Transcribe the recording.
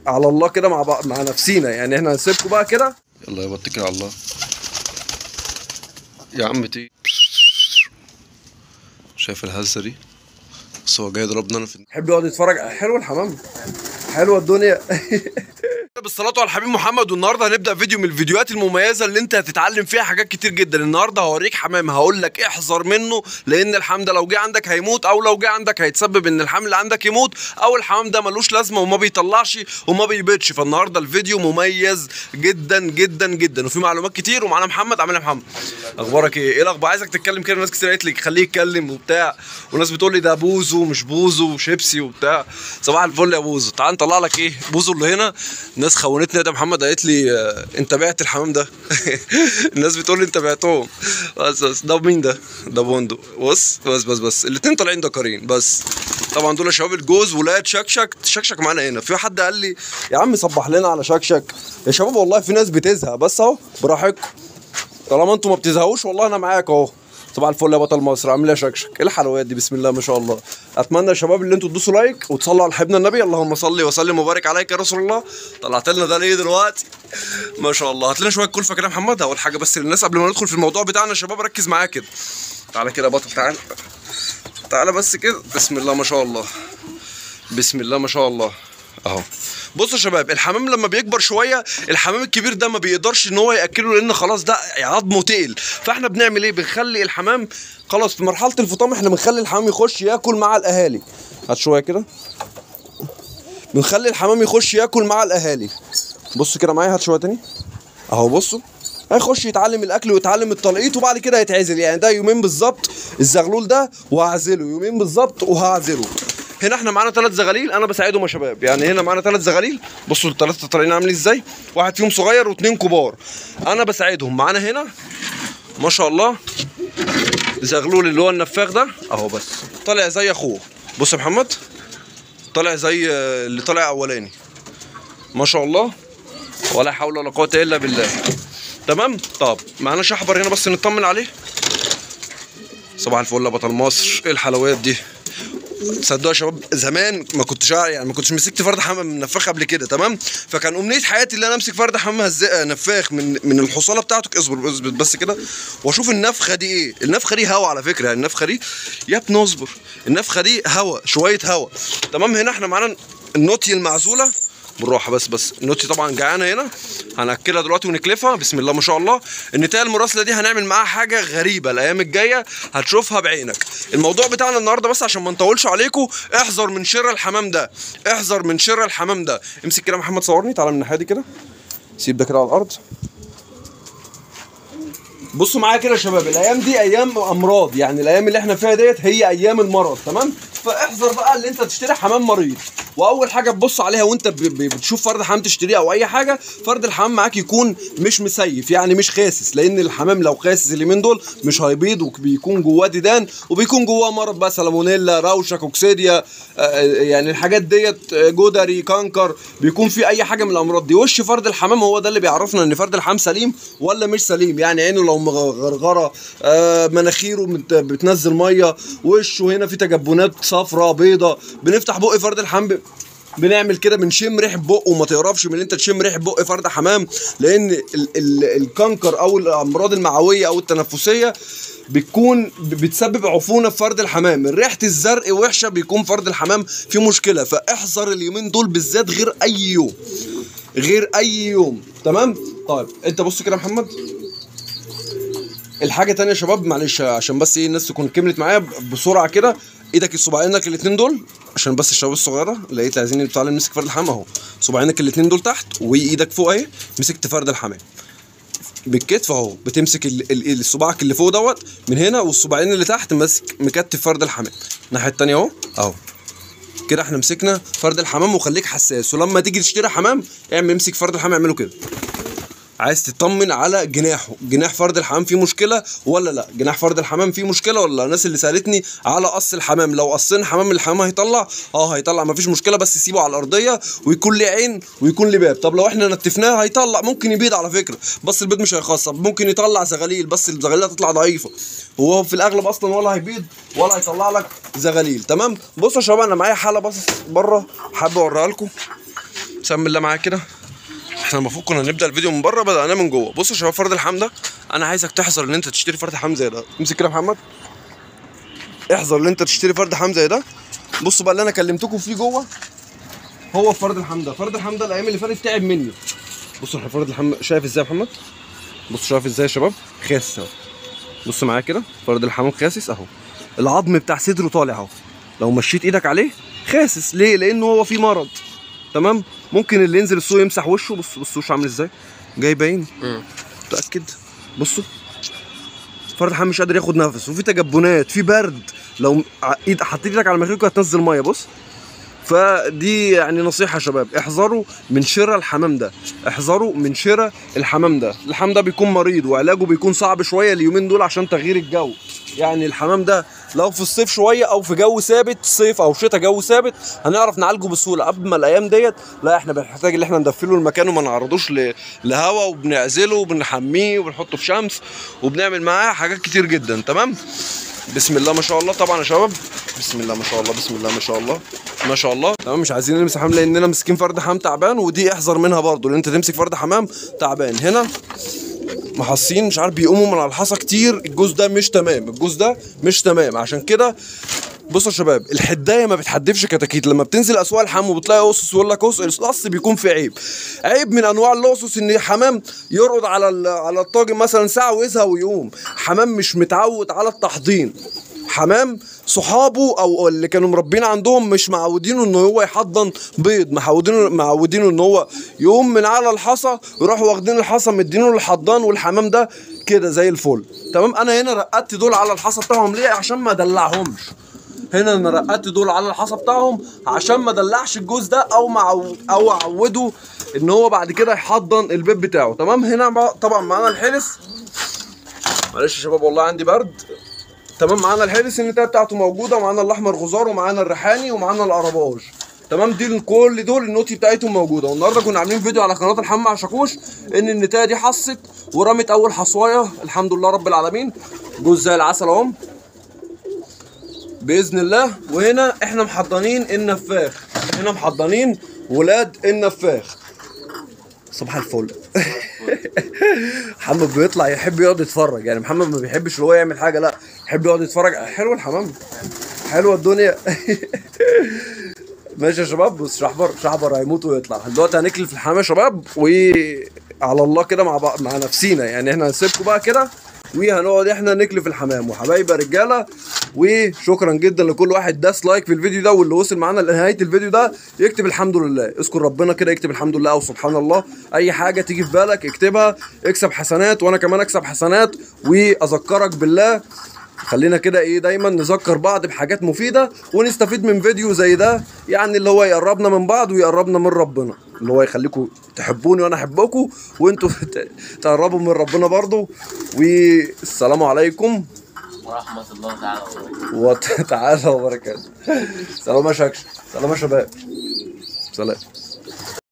على الله كده مع نفسينا، يعني احنا هنسيبكم بقى كده. يلا يابا اتكل على الله يا عم. تيجي شايف الهزه دي؟ بس هو جاي يضربنا انا في يحب يقعد يتفرج. حلو الحمام، حلوه الدنيا. بالصلاة على الحبيب محمد. والنهارده هنبدا فيديو من الفيديوهات المميزه اللي انت هتتعلم فيها حاجات كتير جدا. النهارده هوريك حمام، هقول لك احذر منه، لان الحمام ده لو جه عندك هيموت، او لو جه عندك هيتسبب ان الحمام اللي عندك يموت، او الحمام ده ملوش لازمه وما بيطلعش وما بيبيضش. فالنهارده الفيديو مميز جدا جدا جدا وفي معلومات كتير. ومعانا محمد. عامل ايه يا محمد؟ اخبارك ايه؟ ايه الاخبار؟ عايزك تتكلم كده. ناس كتير قالت لي خليه يتكلم وبتاع، وناس بتقول لي ده بوزو مش بوزو وشيبسي وبتاع. صباح الفل يا بوزو. تعال نطلع لك ايه بوزو اللي هنا. الناس خونتني ده محمد، قالت لي انت بعت الحمام ده. الناس بتقول لي انت بعتهم. بس ده مين ده؟ ده بوندو. بس الاثنين طالعين دكارين بس. طبعا دول شباب الجوز ولاد شكشك معانا هنا. في حد قال لي يا عم صبح لنا على شكشك يا شباب. والله في ناس بتزهق، بس اهو براحتكم طالما انتوا ما بتزهقوش، والله انا معاك اهو. صباح الفل يا بطل مصر. عامل ايه يا شكشك؟ ايه الحلويات دي؟ بسم الله ما شاء الله. اتمنى يا شباب اللي انتوا تدوسوا لايك وتصلوا على حبيبنا النبي. اللهم صل وسلم وبارك عليك يا رسول الله. طلعت لنا ده ليه دلوقتي؟ ما شاء الله. هات لنا شويه كلفه كده يا محمد. اول حاجه بس للناس قبل ما ندخل في الموضوع بتاعنا يا شباب، ركز معايا كده. تعالى كده يا بطل، تعالى بس كده. بسم الله ما شاء الله، بسم الله ما شاء الله اهو. بصوا يا شباب، الحمام لما بيكبر شويه، الحمام الكبير ده ما بيقدرش ان هو ياكله، لان خلاص ده عظمه تقل. فاحنا بنعمل ايه؟ بنخلي الحمام خلاص في مرحله الفطام، احنا بنخلي الحمام يخش ياكل مع الاهالي. هات شويه كده. بنخلي الحمام يخش ياكل مع الاهالي. بصوا كده معايا، هات شويه تاني اهو. بصوا هيخش يتعلم الاكل ويتعلم التلقيط، وبعد كده هيتعزل. يعني ده يومين بالظبط الزغلول ده، وهعزله يومين بالظبط وهعزله. هنا احنا معانا 3 زغاليل، انا بساعدهم يا شباب. يعني هنا معانا 3 زغاليل. بصوا ال3 طالعين عاملين ازاي، واحد فيهم صغير و2 كبار. انا بساعدهم. معانا هنا ما شاء الله زغلول اللي هو النفاخ ده اهو، بس طالع زي اخوه. بص يا محمد، طالع زي اللي طالع اولاني ما شاء الله، ولا حول ولا قوه الا بالله. تمام. طب معانا شحبر هنا بس نطمن عليه. صباح الفل يا بطل مصر. ايه الحلويات دي؟ تصدقوا يا شباب زمان ما كنتش يعني ما كنتش مسكت فرد حمام نفاخ قبل كده. تمام. فكان امنيه حياتي ان انا امسك فرد حمام نفاخ من الحصاله بتاعته. اصبر بس كده واشوف النفخه دي ايه. النفخه دي هوا على فكره. يعني النفخه دي يا ابني اصبر، النفخه دي هوا، شويه هوا. تمام. هنا احنا معانا النوتي المعزوله. بالراحه بس النوتي طبعا جعانه هنا. هناكلها دلوقتي ونكلفها. بسم الله ما شاء الله. النتايه المراسله دي هنعمل معاها حاجه غريبه الايام الجايه، هتشوفها بعينك. الموضوع بتاعنا النهارده بس عشان ما نطولش عليكم، احذر من شر الحمام ده، احذر من شر الحمام ده. امسك كده محمد، صورني. تعالى من الناحيه دي كده، سيب ده كده على الارض. بصوا معايا كده يا شباب، الايام دي ايام امراض. يعني الايام اللي احنا فيها ديت هي ايام المرض. تمام. فاحذر بقى اللي انت تشتري حمام مريض. واول حاجه تبص عليها وانت بتشوف فرد حمام تشتريه او اي حاجه، فرد الحمام معاك يكون مش مسيف، يعني مش خاسس. لان الحمام لو خاسس اليومين دول مش هيبيض، وبيكون جواه ديدان، وبيكون جواه مرض بقى، سالمونيلا، روشه، كوكسيديا، يعني الحاجات ديت، جدري، كانكر، بيكون في اي حاجه من الامراض دي. وش فرد الحمام هو ده اللي بيعرفنا ان فرد الحمام سليم ولا مش سليم. يعني عينه لو مغرغره، مناخيره بتنزل ميه، وشه هنا في تجبنات صفراء بيضه. بنفتح بق فرد الحمام بنعمل كده، بنشم ريحه بقه. وما تعرفش من اللي انت تشم ريحه بق فرد حمام، لان الكانكر او الامراض المعويه او التنفسيه بتسبب عفونه في فرد الحمام. ريحه الزرق وحشه، بيكون فرد الحمام في مشكله. فاحذر اليومين دول بالذات، غير اي يوم. تمام. طيب انت بص كده يا محمد. الحاجه تانية يا شباب، معلش عشان بس ايه الناس تكون كملت معايا بسرعه كده. ايدك الصباعينك الاثنين دول، عشان بس الشباب الصغيره لقيت عايزين يتعلم نمسك فرد الحمام اهو. صباعينك الاثنين دول تحت، وايدك فوق اهي. مسكت فرد الحمام بالكتف اهو. بتمسك صباعك اللي فوق دوت من هنا، والصباعين اللي تحت ماسك مكتف فرد الحمام. الناحيه الثانيه اهو كده. احنا مسكنا فرد الحمام. وخليك حساس، ولما تيجي تشتري حمام امسك فرد الحمام اعمله كده. عايز تطمن على جناحه، جناح فرد الحمام فيه مشكله ولا لا، جناح فرد الحمام فيه مشكله ولا لا. الناس اللي سالتني على قص الحمام، لو قصينا حمام الحمام هيطلع، هيطلع مفيش مشكله، بس سيبه على الارضيه ويكون ليه عين ويكون ليه باب. طب لو احنا نتفناه هيطلع، ممكن يبيض على فكره، بس البيض مش هيخصب. ممكن يطلع زغاليل، بس الزغاليل هتطلع ضعيفه. هو في الاغلب اصلا ولا هيبيض ولا هيطلع لك زغاليل. تمام. بصوا يا شباب، انا معايا حاله بس بره حابب اوريها لكم. سمي الله معايا كده. احنا المفروض كنا نبدا الفيديو من بره، بدأناه من جوه. بصوا يا شباب، فرد اللحام ده انا عايزك تحذر ان انت تشتري فرد حمام زي ده. امسك كده يا محمد، احذر ان انت تشتري فرد حمام زي ده. بصوا بقى اللي انا كلمتكم فيه جوه هو فرد الحمام ده. فرد الحمام ده الايام اللي فاتت تعب مني. بصوا فرد الحمام شايف ازاي يا محمد؟ بصوا شايف ازاي يا شباب؟ خاسس اهو. بصوا معايا كده، فرد الحمام خاسس اهو، العظم بتاع صدره طالع اهو. لو مشيت ايدك عليه خاسس. ليه؟ لانه هو فيه مرض. تمام. ممكن اللي ينزل السوق يمسح وشه. بص وشه عامل ازاي، جاي باين. متاكد. بصوا فرد الحمام مش قادر ياخد نفس، وفي تجبنات، في برد. لو حطيت ايدك على مناخيرك هتنزل ميه. بص، فدي يعني نصيحه يا شباب، احذروا من شراء الحمام ده، احذروا من شراء الحمام ده. الحمام ده بيكون مريض وعلاجه بيكون صعب شويه اليومين دول عشان تغيير الجو. يعني الحمام ده لو في الصيف شويه او في جو ثابت، صيف او شتاء جو ثابت، هنعرف نعالجه بسهوله. قبل ما الايام ديت لا، احنا بنحتاج ان احنا ندفله المكان وما نعرضوش لهواء، وبنعزله وبنحميه وبنحطه في شمس وبنعمل معاه حاجات كتير جدا. تمام. بسم الله ما شاء الله طبعا يا شباب، بسم الله ما شاء الله، بسم الله ما شاء الله ما شاء الله. تمام. مش عايزين نلمس حمام لاننا ماسكين فرد حمام تعبان، ودي احذر منها برضو، لان انت تمسك فرد حمام تعبان. هنا محصين مش عارف بيقوموا من على الحصى كتير. الجوز ده مش تمام، الجوز ده مش تمام. عشان كده بصوا يا شباب، الحدايه ما بتحدفش كتاكيت. لما بتنزل اسواق الحمام وبتلاقي اسس ويقول لك القص بيكون في عيب من انواع اللصوص ان حمام يرقد على الطاجن مثلا ساعه ويزهق ويقوم. حمام مش متعود على التحضين. حمام صحابه او اللي كانوا مربين عندهم مش معودينه ان هو يحضن بيض، معودينه ان هو يقوم من على الحصى يروحوا واخدين الحصى مدينه للحضان، والحمام ده كده زي الفل. تمام. انا هنا رقدت دول على الحصى بتاعهم ليه؟ عشان ما ادلعهمش. هنا انا رقدت دول على الحصى بتاعهم عشان ما دلعش الجوز ده او اعوده ان هو بعد كده يحضن البيض بتاعه. تمام. هنا طبعا معانا الحلس. معلش يا شباب والله عندي برد. تمام. معانا الحلس النتايه بتاعته موجوده، ومعانا الاحمر غزار، ومعانا الريحاني، ومعانا القرباج. تمام. دي كل دول النوتي بتاعتهم موجوده. والنهارده كنا عاملين فيديو على قناه الحمام مع شاكوش ان النتايه دي حصت ورمت اول حصوايه، الحمد لله رب العالمين. جوز زي العسل اهو باذن الله. وهنا احنا محضنين النفاخ، هنا محضنين ولاد النفاخ. صباح الفل. محمد بيطلع يحب يقعد يتفرج، يعني محمد ما بيحبش اللي هو يعمل حاجه، لا يحب يقعد يتفرج. حلو الحمام، حلوه الدنيا. ماشي يا شباب. بص شحبر هيموت ويطلع. دلوقتي هنكلف الحمام يا شباب، وعلى الله كده مع نفسينا. يعني احنا هنسيبكم بقى كده وهنقعد احنا نكلف الحمام. وحبايبي رجاله، وشكرا جدا لكل واحد داس لايك في الفيديو ده، واللي وصل معانا لنهايه الفيديو ده يكتب الحمد لله. اذكر ربنا كده، يكتب الحمد لله او سبحان الله. اي حاجه تيجي في بالك اكتبها، اكسب حسنات وانا كمان اكسب حسنات. واذكرك بالله. خلينا كده ايه دايما نذكر بعض بحاجات مفيده ونستفيد من فيديو زي ده، يعني اللي هو يقربنا من بعض ويقربنا من ربنا، اللي هو يخليكم تحبوني وانا احبكم وانتوا تقربوا من ربنا برضو. والسلام عليكم ورحمة الله تعالى وبركاته. سلام يا شكش، سلام يا شباب، سلام.